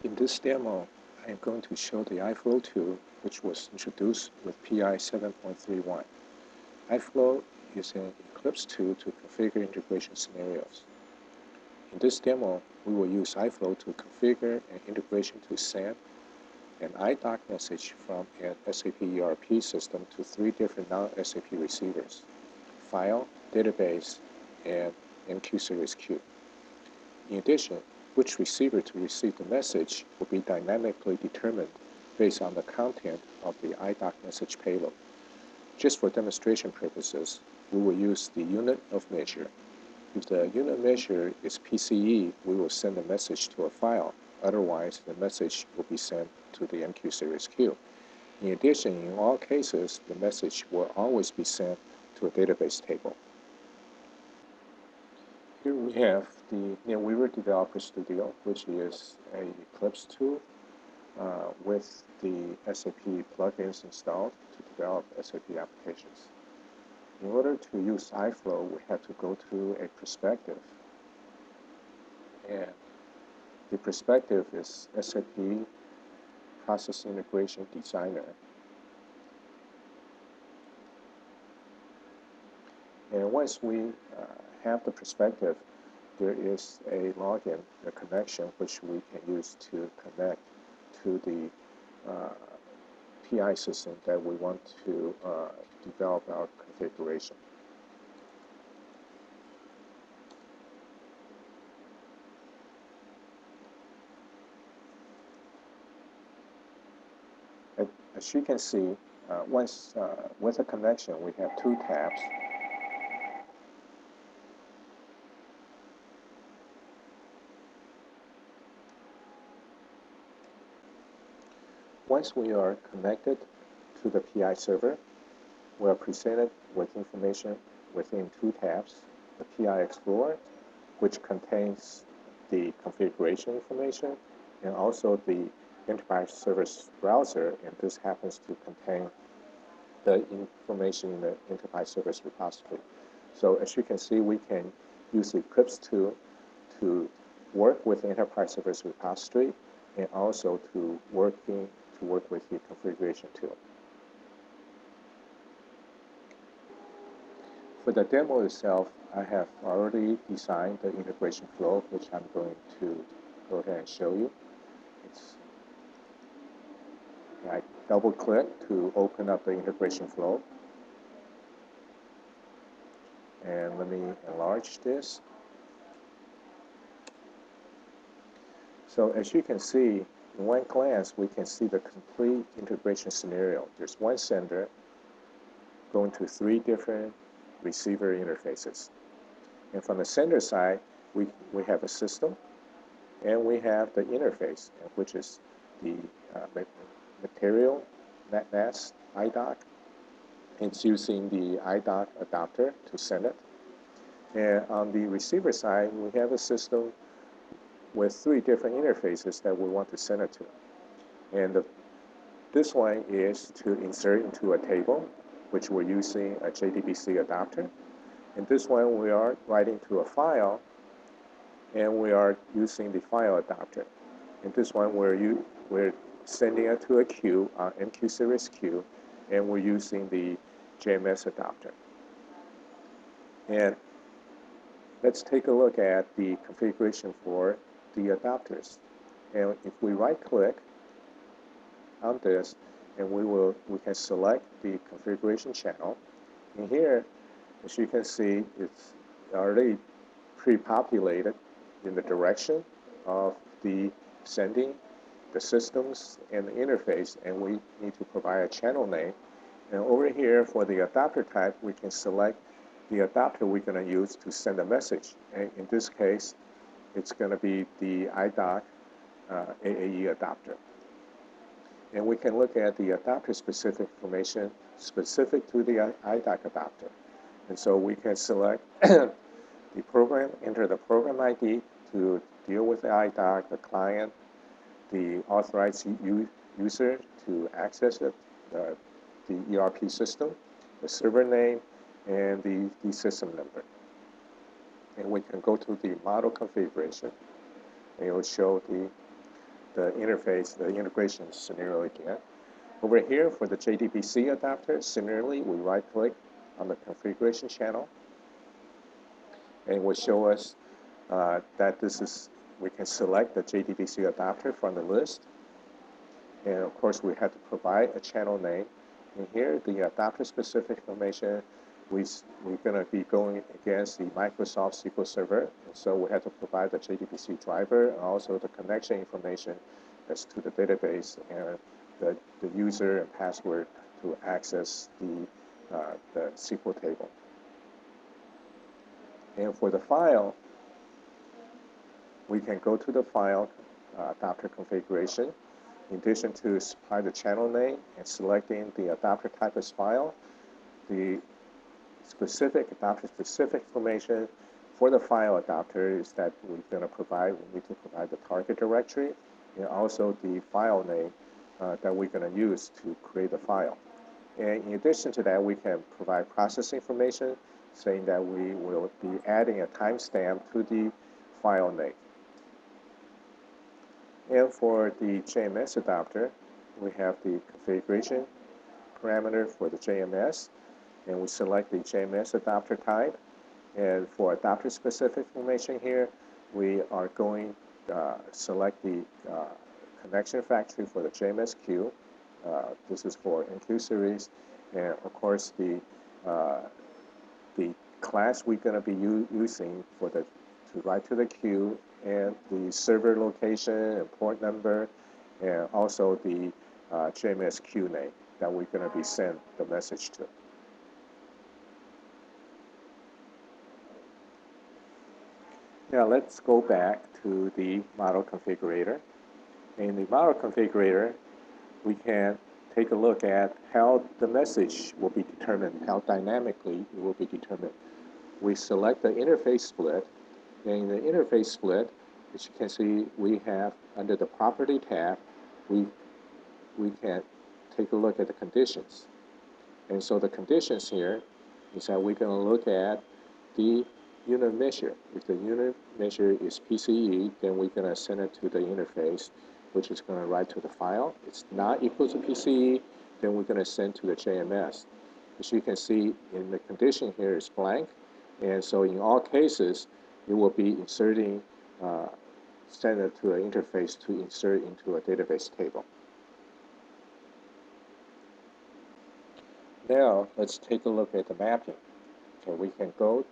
In this demo, I am going to show the iFlow tool, which was introduced with PI 7.31. iFlow is an Eclipse tool to configure integration scenarios. In this demo, we will use iFlow to configure an integration to send an iDoc message from an SAP ERP system to 3 different non-SAP receivers: file, database, and MQ series queue. In addition, which receiver to receive the message will be dynamically determined based on the content of the iDoc message payload. Just for demonstration purposes, we will use the unit of measure. If the unit measure is PCE, we will send the message to a file. Otherwise, the message will be sent to the MQ series queue. In addition, in all cases, the message will always be sent to a database table. Here we have the NW Developer Studio, which is an Eclipse tool with the SAP plugins installed to develop SAP applications. In order to use iFlow, we have to go to a perspective. And the perspective is SAP Process Integration Designer. And once we have the perspective, there is a login, a connection, which we can use to connect to the PI system that we want to develop our configuration. As you can see, once with a connection, we have 2 tabs. Once we are connected to the PI server, we are presented with information within 2 tabs: the PI Explorer, which contains the configuration information, and also the Enterprise Service Browser, and this happens to contain the information in the Enterprise Service Repository. So as you can see, we can use the Eclipse tool to work with the Enterprise Service Repository and also to work with the configuration tool. For the demo itself, I have already designed the integration flow, which I'm going to go ahead and show you. I double-click to open up the integration flow. And let me enlarge this. So as you can see, in one glance, we can see the complete integration scenario. There's one sender going to 3 different receiver interfaces. And from the sender side, we have a system, and we have the interface, which is the material NetNAS iDoc. It's using the iDoc adapter to send it. And on the receiver side, we have a system with 3 different interfaces that we want to send it to. And this one is to insert into a table, which we're using a JDBC adapter. And this one we are writing to a file, and we are using the file adapter. And this one we're sending it to a queue, MQ series queue, and we're using the JMS adapter. And let's take a look at the configuration for the adapters. And if we right-click on this, and we can select the configuration channel. And here, as you can see, it's already pre-populated in the direction of the sending, the systems, and the interface, and we need to provide a channel name. And over here, for the adapter type, we can select the adapter we're going to use to send a message. And in this case, it's going to be the iDoc AAE adapter. And we can look at the adapter-specific information specific to the iDoc adapter. And so we can select the program, enter the program ID to deal with the iDoc, the client, the authorized user to access it, the ERP system, the server name, and the system number. And we can go to the model configuration, and it will show the the interface, the integration scenario again. Over here for the JDBC adapter, similarly, we right-click on the configuration channel, and it will show us that we can select the JDBC adapter from the list. And of course, we have to provide a channel name. And here, the adapter-specific information, we're going to be going against the Microsoft SQL Server. And so we have to provide the JDBC driver and also the connection information that's to the database and the user and password to access the SQL table. And for the file, we can go to the file adapter configuration. In addition to supply the channel name and selecting the adapter type as file, the specific adapter-specific information for the file adapter is that we need to provide the target directory and also the file name that we're going to use to create the file. And in addition to that, we can provide process information saying that we will be adding a timestamp to the file name. And for the JMS adapter, we have the configuration parameter for the JMS, and we select the JMS adapter type. And for adapter-specific information here, we are going to select the connection factory for the JMS queue. This is for NQ series, and of course the class we're going to be using for to write to the queue, and the server location and port number, and also the JMS queue name that we're going to be sent the message to. Now let's go back to the model configurator. In the model configurator, we can take a look at how the message will be determined, how dynamically it will be determined. We select the interface split. And in the interface split, as you can see, we have under the property tab, we can take a look at the conditions. And so the conditions here is that we're going to look at the unit measure. If the unit measure is PCE, then we're going to send it to the interface, which is going to write to the file. It's not equal to PCE, then we're going to send to the JMS. As you can see, in the condition here is blank, and so in all cases, it will be inserting, send it to an interface to insert into a database table. Now, let's take a look at the mapping. Okay, we can go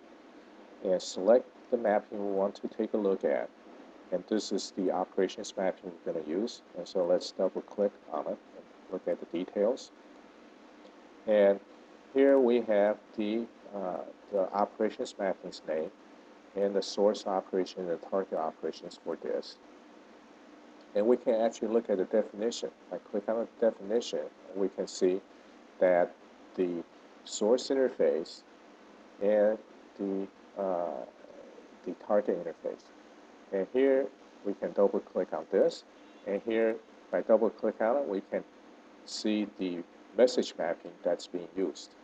and select the mapping we want to take a look at. And this is the operations mapping we're going to use. And so let's double click on it and look at the details. And here we have the operations mapping's name and the source operation and the target operations for this. And we can actually look at the definition. If I click on the definition, we can see that the source interface and the target interface. And here we can double click on this, and here by double click on it, we can see the message mapping that's being used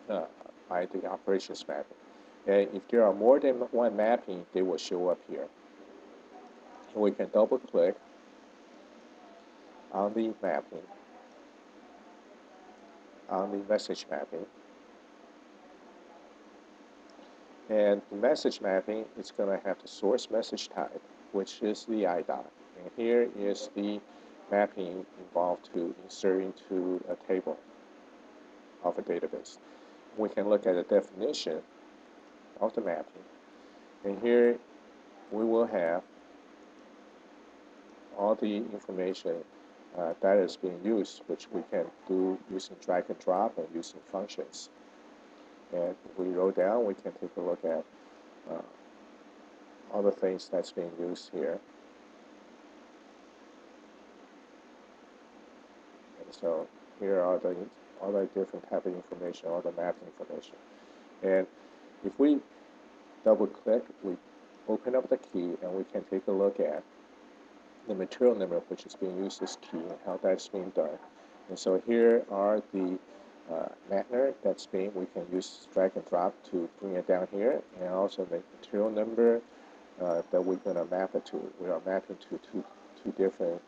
by the operations mapping. And if there are more than one mapping, they will show up here. And we can double click on the mapping, on the message mapping. And the message mapping is going to have the source message type, which is the IDOC. And here is the mapping involved to insert into a table of a database. We can look at the definition of the mapping. And here we will have all the information that is being used, which we can do using drag and drop and using functions. And if we roll down, we can take a look at all the things that's being used here. And so here are all the different type of information, all the mapping information. And if we double click, we open up the key and we can take a look at the material number which is being used as key and how that's being done. And so here are the matter that's being, we can use drag and drop to bring it down here, and also the material number, that we're going to map it to. We are mapping to two different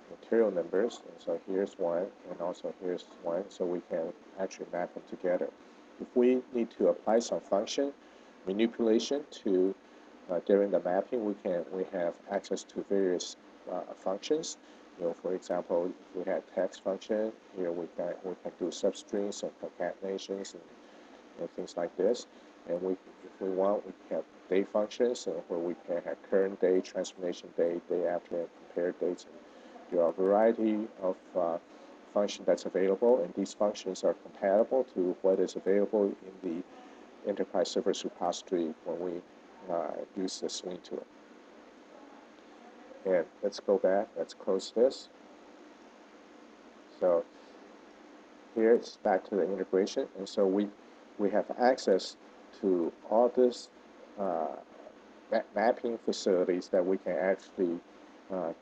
material numbers. And so here's one, and also here's one, so we can actually map them together. If we need to apply some function manipulation to during the mapping, we have access to various functions. For example, if we had text function here, we can do substrings and concatenations and things like this. And if we want, we have date functions where we can have current date, transformation date, day after, and compare dates. And there are a variety of functions that's available, and these functions are compatible to what is available in the enterprise servers repository when we use the swing tool. And let's go back, let's close this. So here it's back to the integration, and so we have access to all this mapping facilities that we can actually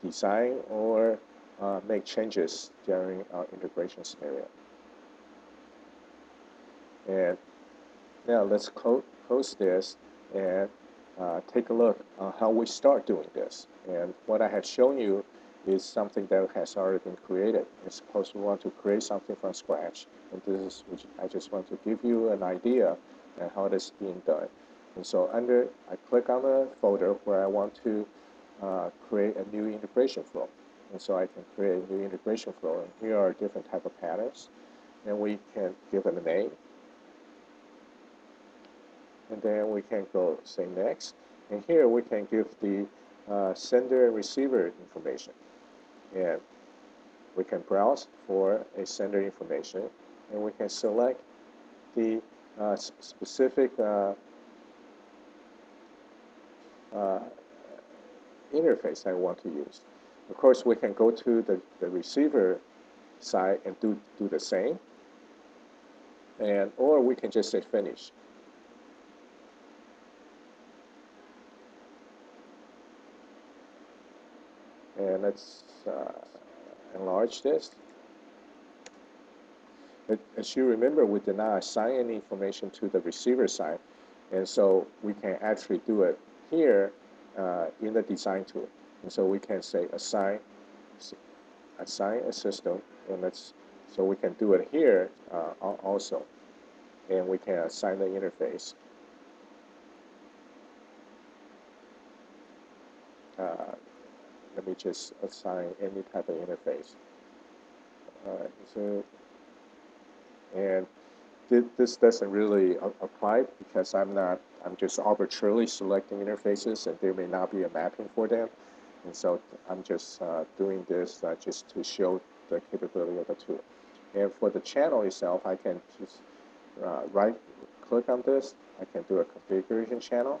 design or make changes during our integration scenario. And now let's close this and take a look on how we start doing this. And what I have shown you is something that has already been created. And suppose we want to create something from scratch. And this is which I just want to give you an idea of how this is being done. And so I click on the folder where I want to create a new integration flow. And so I can create a new integration flow. And here are different type of patterns. And we can give it a name. And then we can go say next. And here we can give the sender and receiver information. And we can browse for a sender information. And we can select the specific interface I want to use. Of course, we can go to the receiver side and do the same. Or we can just say finish. And let's enlarge this. As you remember, we did not assign any information to the receiver side, and so we can actually do it here in the design tool. And so we can say assign a system, and so we can do it here also, and we can assign the interface. Let me just assign any type of interface. And this doesn't really apply because I'm just arbitrarily selecting interfaces, and there may not be a mapping for them. And so I'm just doing this just to show the capability of the tool. And for the channel itself, I can just right-click on this. I can do a configuration channel.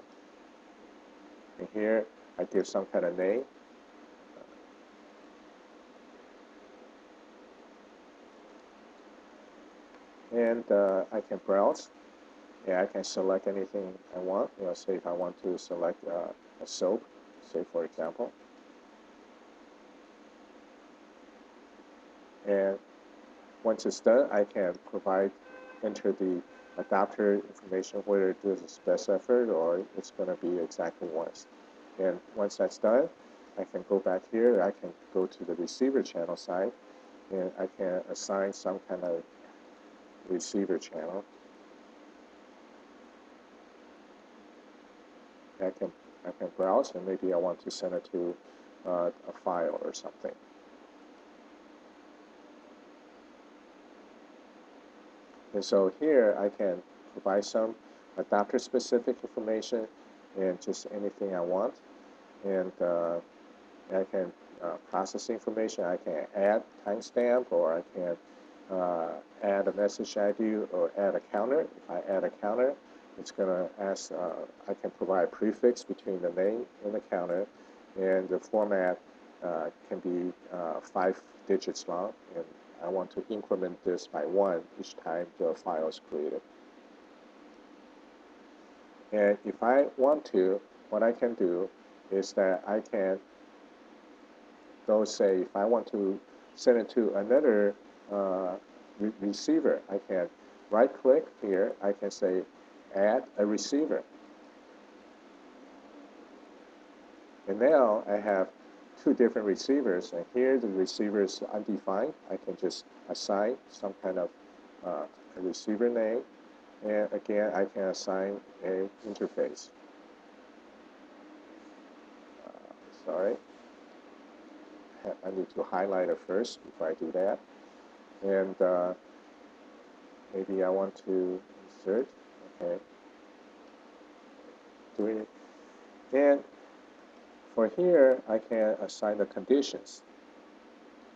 And here I give some kind of name. And I can browse, and I can select anything I want. Say if I want to select a soap, say for example. And once it's done, I can enter the adapter information, whether it is a best effort or it's going to be exactly once. And once that's done, I can go back here. I can go to the receiver channel side, and I can assign some kind of receiver channel. I can browse, and maybe I want to send it to a file or something. And so here I can provide some adapter specific information and just anything I want. And I can process information. I can add timestamp, or I can add a message ID or add a counter. If I add a counter, it's going to ask, I can provide a prefix between the name and the counter, and the format can be 5 digits long, and I want to increment this by 1 each time the file is created. And if I want to, what I can do is that I can go say, if I want to send it to another receiver, I can right-click here. I can say add a receiver. And now I have two different receivers, and here the receiver is undefined. I can just assign some kind of a receiver name, and again I can assign a interface. Sorry, I need to highlight it first before I do that. And maybe I want to insert, okay, doing it. And for here, I can assign the conditions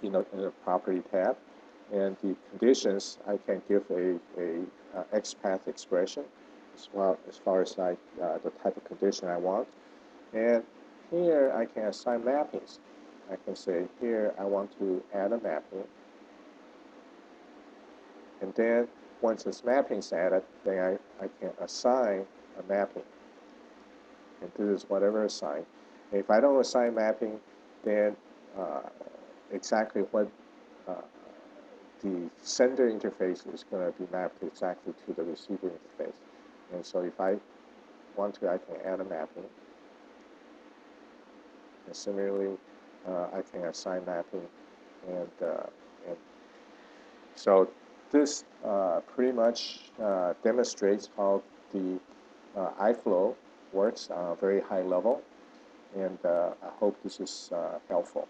in the property tab. And the conditions, I can give a XPath expression as well as far as the type of condition I want. And here I can assign mappings. I can say here I want to add a mapping. And then once this mapping is added, then I can assign a mapping. And this is whatever assigned. And if I don't assign mapping, then exactly what the sender interface is going to be mapped exactly to the receiver interface. And so if I want to, I can add a mapping. And similarly, I can assign mapping. And so this pretty much demonstrates how the iFlow works on a very high level. And I hope this is helpful.